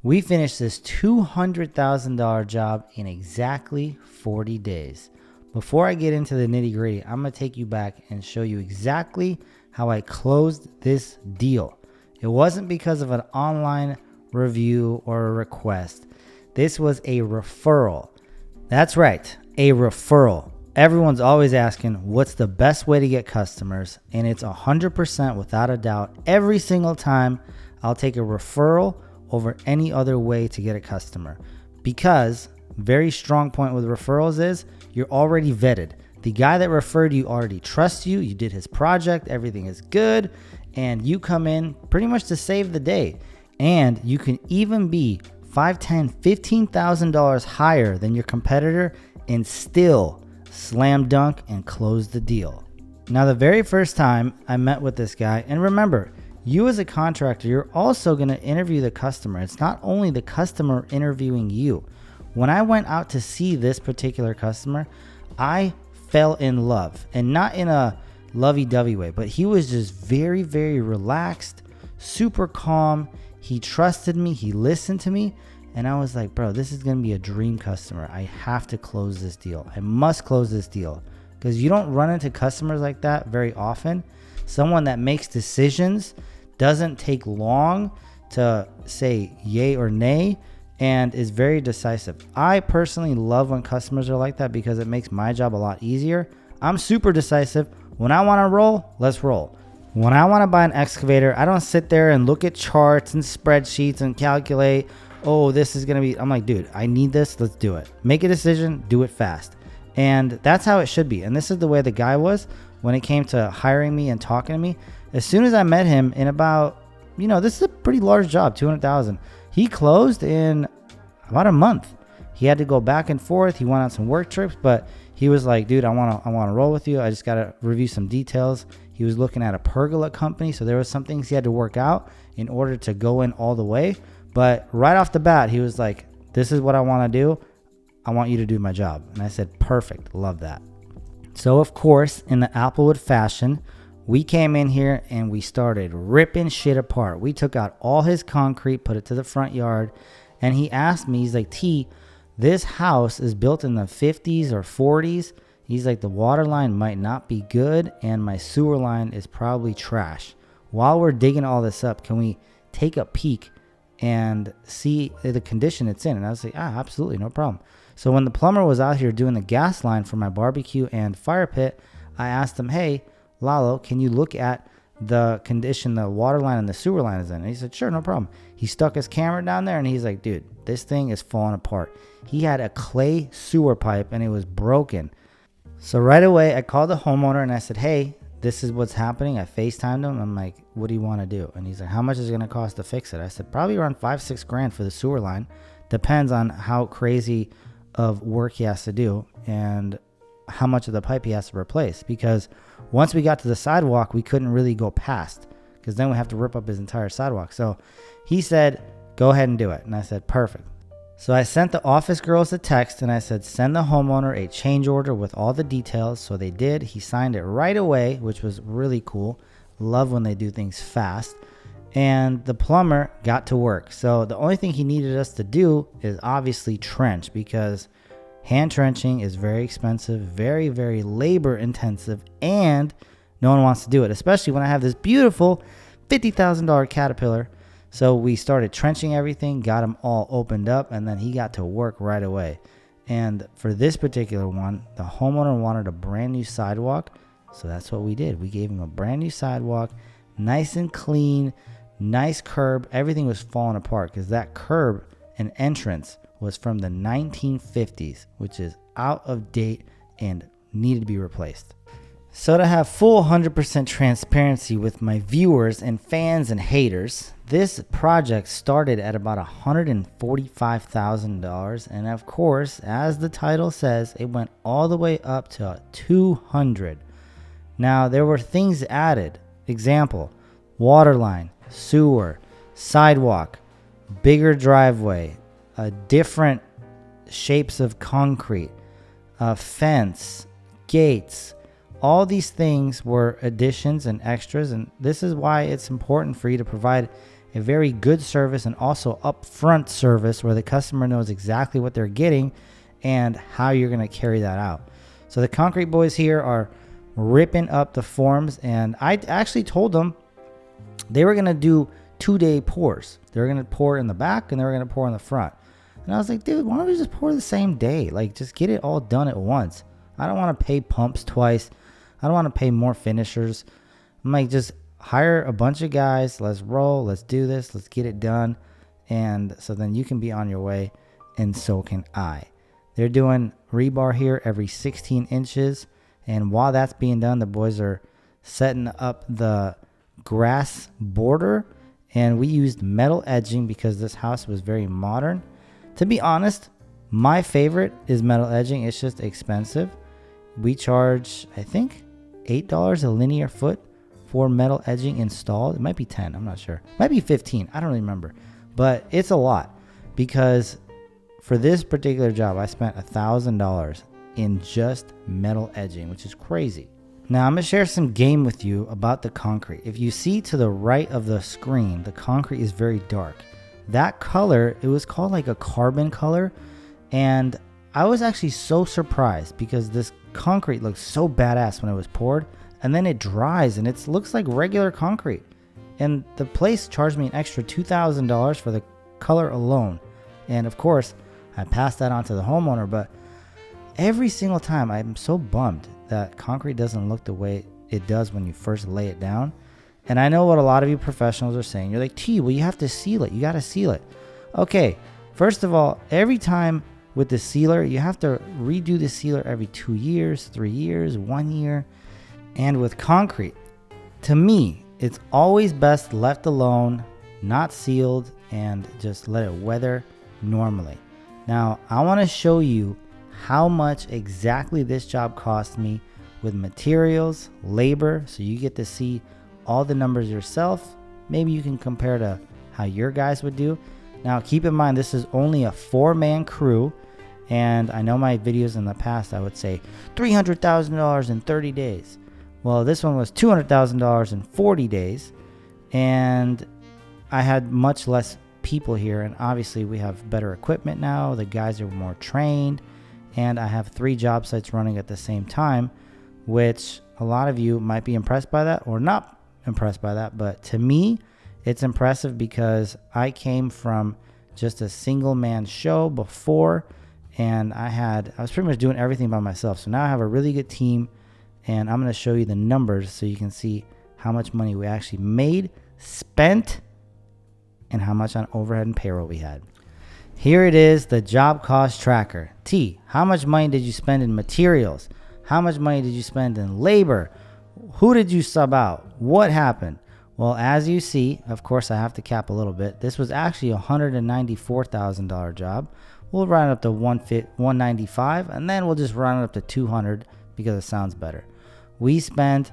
We finished this $200,000 job in exactly 40 days. Before I get into the nitty gritty, I'm going to take you back and show you exactly how I closed this deal. It wasn't because of an online review or a request. This was a referral. That's right, a referral. Everyone's always asking what's the best way to get customers, and it's 100% without a doubt. Every single time I'll take a referral over any other way to get a customer, because very strong point with referrals is you're already vetted. The guy that referred you already trusts you. You did his project, everything is good, and you come in pretty much to save the day. And you can even be $5,000, $10,000, $15,000 higher than your competitor and still slam dunk and close the deal. Now, the very first time I met with this guy, and remember, you as a contractor, you're also going to interview the customer. It's not only the customer interviewing you. When I went out to see this particular customer, I fell in love, and not in a lovey-dovey way, but he was just very, very relaxed, super calm. He trusted me. He listened to me. And I was like, bro, this is going to be a dream customer. I have to close this deal. I must close this deal, because you don't run into customers like that very often. Someone that makes decisions, doesn't take long to say yay or nay, and is very decisive. I personally love when customers are like that because it makes my job a lot easier. I'm super decisive. When I want to roll, let's roll. When I want to buy an excavator, I don't sit there and look at charts and spreadsheets and calculate, oh, this is going to be, I'm like, dude, I need this. Let's do it. Make a decision, do it fast. And that's how it should be. And this is the way the guy was when it came to hiring me and talking to me. As soon as I met him in about, this is a pretty large job, 200,000. He closed in about a month. He had to go back and forth. He went on some work trips, but he was like, dude, I want to roll with you. I just got to review some details. He was looking at a pergola company. So there was some things he had to work out in order to go in all the way. But right off the bat, he was like, this is what I want to do. I want you to do my job. And I said, perfect. Love that. So of course, in the Applewood fashion, we came in here and we started ripping shit apart. We took out all his concrete, put it to the front yard. And he asked me, he's like, T, this house is built in the 50s or 40s. He's like, the water line might not be good and my sewer line is probably trash. While we're digging all this up, can we take a peek and see the condition it's in? And I was like, absolutely, no problem. So when the plumber was out here doing the gas line for my barbecue and fire pit, I asked him, hey, Lalo, can you look at the condition the water line and the sewer line is in? And he said, sure, no problem. He stuck his camera down there and he's like, dude, this thing is falling apart. He had a clay sewer pipe and it was broken. So right away, I called the homeowner and I said, hey, this is what's happening. I FaceTimed him. I'm like, what do you want to do? And he's like, how much is it going to cost to fix it? I said, probably around $5-6 grand for the sewer line. Depends on how crazy of work he has to do and how much of the pipe he has to replace, because once we got to the sidewalk, we couldn't really go past because then we have to rip up his entire sidewalk. So he said, go ahead and do it. And I said, perfect. So I sent the office girls a text and I said, send the homeowner a change order with all the details. So they did. He signed it right away, which was really cool. Love when they do things fast. And the plumber got to work. So the only thing he needed us to do is obviously trench, because hand trenching is very expensive, very, very labor intensive, and no one wants to do it, especially when I have this beautiful $50,000 Caterpillar. So we started trenching everything, got him all opened up, and then he got to work right away. And for this particular one, the homeowner wanted a brand new sidewalk. So that's what we did. We gave him a brand new sidewalk, nice and clean, nice curb. Everything was falling apart because that curb and entrance was from the 1950s, which is out of date and needed to be replaced. So to have full 100% transparency with my viewers and fans and haters, this project started at about $145,000. And of course, as the title says, it went all the way up to $200,000. Now, there were things added. Example, water line, sewer, sidewalk, bigger driveway, different shapes of concrete, fence, gates. All these things were additions and extras, and this is why it's important for you to provide a very good service and also upfront service where the customer knows exactly what they're getting and how you're going to carry that out. So the concrete boys here are ripping up the forms, and I actually told them they were going to do 2-day pours. They were going to pour in the back and they were going to pour in the front. And I was like, dude, why don't we just pour the same day? Like, just get it all done at once. I don't want to pay pumps twice. I don't want to pay more finishers. I'm like, just hire a bunch of guys. Let's roll. Let's do this. Let's get it done. And so then you can be on your way, and so can I. They're doing rebar here every 16 inches. And while that's being done, the boys are setting up the grass border. And we used metal edging because this house was very modern. To be honest, my favorite is metal edging. It's just expensive. We charge, I think, $8 a linear foot for metal edging installed. It might be 10, I'm not sure. It might be 15, I don't remember. But it's a lot because for this particular job, I spent $1,000 in just metal edging, which is crazy. Now I'm gonna share some game with you about the concrete. If you see to the right of the screen, the concrete is very dark. That color, it was called like a carbon color. And I was actually so surprised because this concrete looks so badass when it was poured, and then it dries and it looks like regular concrete. And the place charged me an extra $2,000 for the color alone. And of course, I passed that on to the homeowner, but every single time I'm so bummed that concrete doesn't look the way it does when you first lay it down. And I know what a lot of you professionals are saying. You're like, T, well, you have to seal it. You got to seal it. Okay, first of all, every time with the sealer, you have to redo the sealer every 2 years, 3 years, 1 year. And with concrete, to me, it's always best left alone, not sealed, and just let it weather normally. Now, I want to show you how much exactly this job cost me with materials, labor, so you get to see all the numbers yourself. Maybe you can compare to how your guys would do. Now, keep in mind, this is only a 4-man crew. And I know my videos in the past, I would say $300,000 in 30 days. Well, this one was $200,000 in 40 days. And I had much less people here. And obviously we have better equipment now. The guys are more trained. And I have 3 job sites running at the same time, which a lot of you might be impressed by that or not impressed by that. But to me, it's impressive because I came from just a single man show before, and I was pretty much doing everything by myself. So now I have a really good team, and I'm going to show you the numbers so you can see how much money we actually made, spent, and how much on overhead and payroll we had. Here it is, the job cost tracker. T, how much money did you spend in materials? How much money did you spend in labor? Who did you sub out? What happened? Well, as you see, of course, I have to cap a little bit. This was actually a $194,000 job. We'll run it up to $195, and then we'll just run it up to $200 because it sounds better. We spent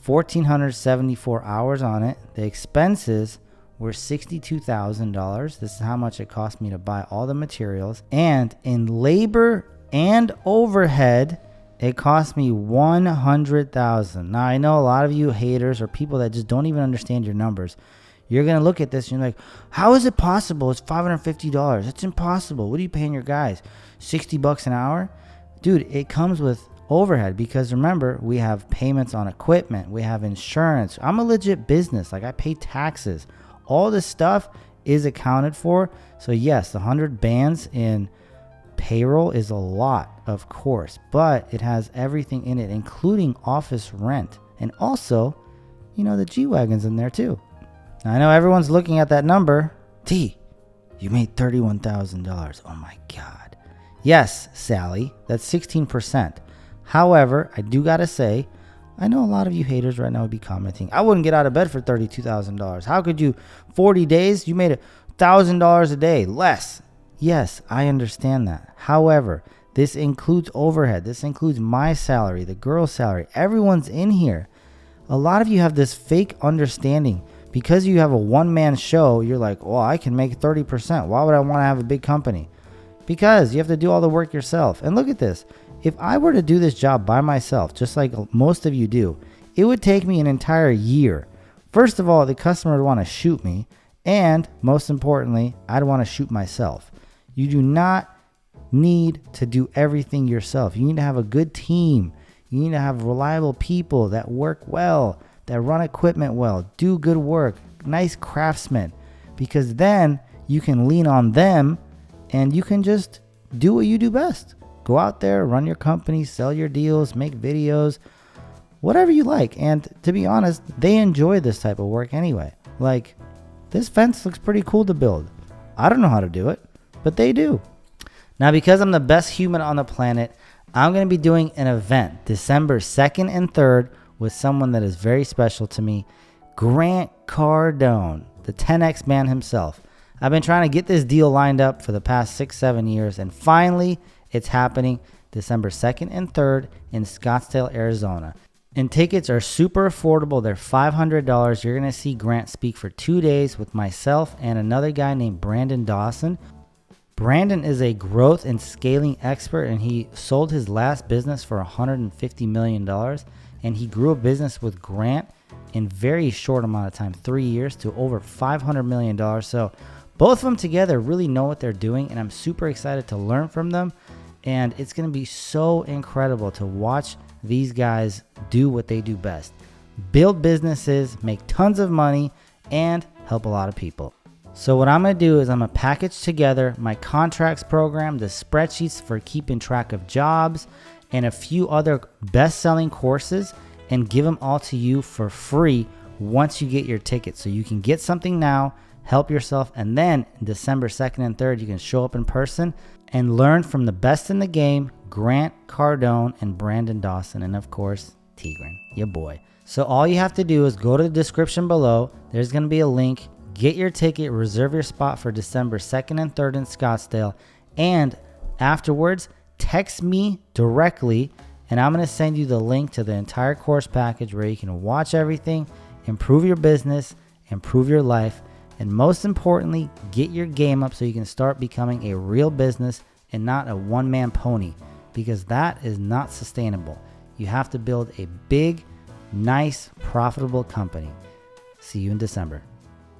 1,474 hours on it. The expenses were $62,000. This is how much it cost me to buy all the materials. And in labor and overhead, it cost me $100,000. Now, I know a lot of you haters or people that just don't even understand your numbers. You're going to look at this and you're like, how is it possible? It's $550. It's impossible. What are you paying your guys? $60 an hour? Dude, it comes with overhead because remember, we have payments on equipment. We have insurance. I'm a legit business. Like, I pay taxes. All this stuff is accounted for. So yes, the 100 bands in payroll is a lot, of course, but it has everything in it, including office rent. And also, the G-Wagon's in there too. Now, I know everyone's looking at that number. T, you made $31,000. Oh my God. Yes, Sally, that's 16%. However, I do gotta say, I know a lot of you haters right now would be commenting, I wouldn't get out of bed for $32,000. How could you? 40 days, you made $1,000 a day less. Yes, I understand that. However, this includes overhead. This includes my salary, the girl's salary. Everyone's in here. A lot of you have this fake understanding. Because you have a one-man show, you're like, well, I can make 30%. Why would I want to have a big company? Because you have to do all the work yourself. And look at this. If I were to do this job by myself, just like most of you do, it would take me an entire year. First of all, the customer would want to shoot me. And most importantly, I don't want to shoot myself. You do not need to do everything yourself. You need to have a good team. You need to have reliable people that work well, that run equipment well, do good work, nice craftsmen, because then you can lean on them and you can just do what you do best. Go out there, run your company, sell your deals, make videos, whatever you like. And to be honest, they enjoy this type of work anyway. Like, this fence looks pretty cool to build. I don't know how to do it, but they do. Now, because I'm the best human on the planet, I'm going to be doing an event December 2nd and 3rd with someone that is very special to me, Grant Cardone, the 10X man himself. I've been trying to get this deal lined up for the past 6-7 years, and finally it's happening December 2nd and 3rd in Scottsdale, Arizona. And tickets are super affordable. They're $500. You're going to see Grant speak for 2 days with myself and another guy named Brandon Dawson. Brandon is a growth and scaling expert, and he sold his last business for $150 million. And he grew a business with Grant in very short amount of time, 3 years, to over $500 million. So both of them together really know what they're doing, and I'm super excited to learn from them. And it's going to be so incredible to watch these guys do what they do best: build businesses, make tons of money, and help a lot of people. So what I'm going to do is I'm going to package together my contracts program, the spreadsheets for keeping track of jobs, and a few other best-selling courses, and give them all to you for free once you get your ticket. So you can get something now, help yourself, and then December 2nd and 3rd, you can show up in person and learn from the best in the game, Grant Cardone and Brandon Dawson, and of course, Tigran, your boy. So all you have to do is go to the description below. There's going to be a link. Get your ticket, reserve your spot for December 2nd and 3rd in Scottsdale, and afterwards, text me directly, and I'm going to send you the link to the entire course package where you can watch everything, improve your business, improve your life, and most importantly, get your game up so you can start becoming a real business and not a one-man pony, because that is not sustainable. You have to build a big, nice, profitable company. See you in December.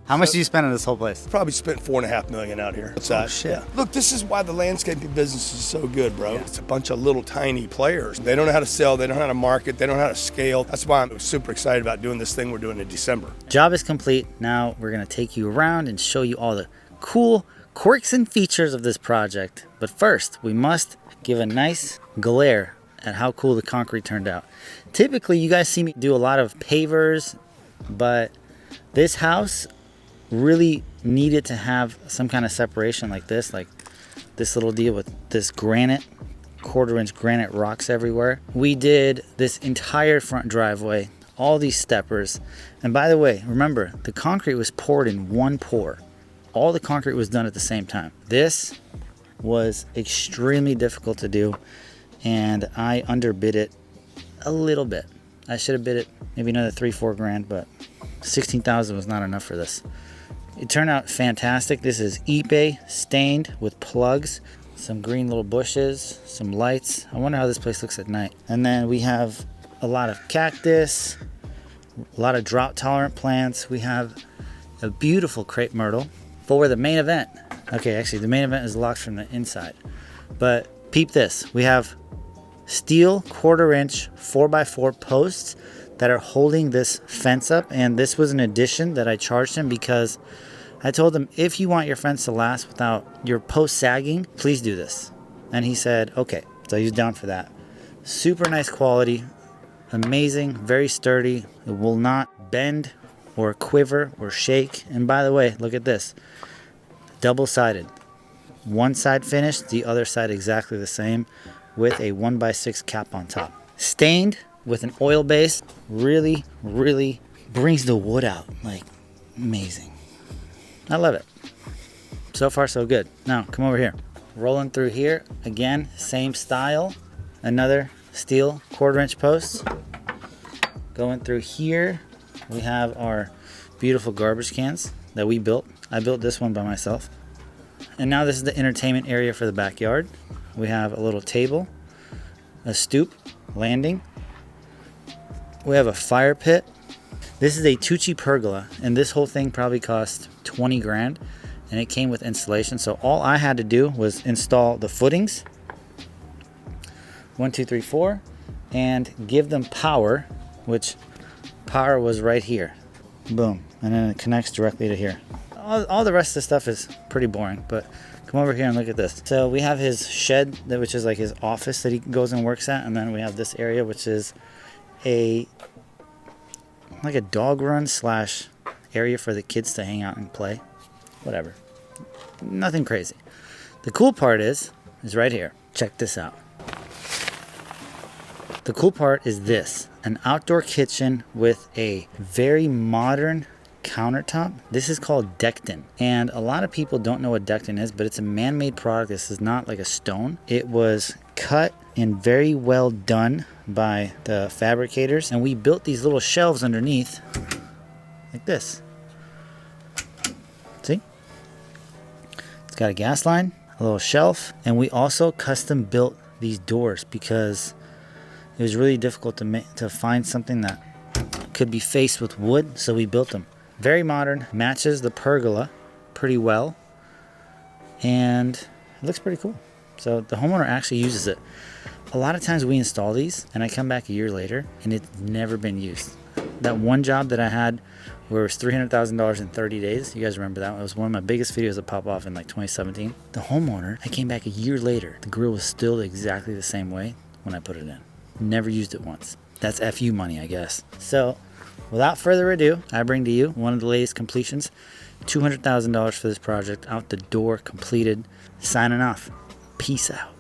How much do you spend on this whole place? Probably spent $4.5 million out here. Oh, shit. Yeah. Look, this is why the landscaping business is so good, bro. Yeah. It's a bunch of little tiny players. They don't know how to sell. They don't know how to market. They don't know how to scale. That's why I'm super excited about doing this thing we're doing in December. Job is complete. Now we're going to take you around and show you all the cool quirks and features of this project. But first, we must give a nice glare at how cool the concrete turned out. Typically, you guys see me do a lot of pavers, but this house really needed to have some kind of separation like this little deal with this granite, 1/4-inch granite rocks everywhere. We did this entire front driveway, all these steppers. And by the way, remember, the concrete was poured in one pour. All the concrete was done at the same time. This was extremely difficult to do, and I underbid it a little bit. I should have bid it maybe another $3-4 grand, but $16,000 was not enough for this. It turned out fantastic. This is Ipe stained with plugs, some green little bushes, some lights. I wonder how this place looks at night. And then we have a lot of cactus, a lot of drought tolerant plants. We have a beautiful crepe myrtle for the main event. Okay, actually the main event is locked from the inside. But peep this. We have steel 1/4-inch 4x4 posts that are holding this fence up, and this was an addition that I charged him because I told him, if you want your fence to last without your post sagging, please do this. And he said, okay. So he was down for that. Super nice quality, amazing, very sturdy. It will not bend or quiver or shake. And by the way, look at this. Double-sided. One side finished, the other side exactly the same, with a 1x6 cap on top. Stained with an oil base, really, really brings the wood out. Like, amazing. I love it. So far, so good. Now, come over here. Rolling through here, again, same style. Another steel 1/4-inch post. Going through here, we have our beautiful garbage cans that we built. I built this one by myself. And now this is the entertainment area for the backyard. We have a little table, a stoop, landing. We have a fire pit. This is a Tucci pergola, and this whole thing probably cost 20 grand, and it came with installation. So all I had to do was install the footings, 1, 2, 3, 4, and give them power, which power was right here. Boom, and then it connects directly to here. All the rest of the stuff is pretty boring, but come over here and look at this. So we have his shed, which is like his office that he goes and works at, and then we have this area, which is like a dog run slash area for the kids to hang out and play. Whatever. Nothing crazy. The cool part is right here. Check this out. The cool part is this, an outdoor kitchen with a very modern countertop. This is called Decton, and a lot of people don't know what Decton is, but it's a man-made product. This is not like a stone. It was cut and very well done by the fabricators, and we built these little shelves underneath like this. See? It's got a gas line, a little shelf, and we also custom built these doors because it was really difficult to find something that could be faced with wood, so we built them. Very modern, matches the pergola pretty well, and it looks pretty cool. So the homeowner actually uses it. A lot of times we install these, and I come back a year later, and it's never been used. That one job that I had where it was $300,000 in 30 days, you guys remember that? It was one of my biggest videos that pop off in like 2017. The homeowner, I came back a year later. The grill was still exactly the same way when I put it in. Never used it once. That's FU money, I guess. So without further ado, I bring to you one of the latest completions. $200,000 for this project, out the door, completed. Signing off. Peace out.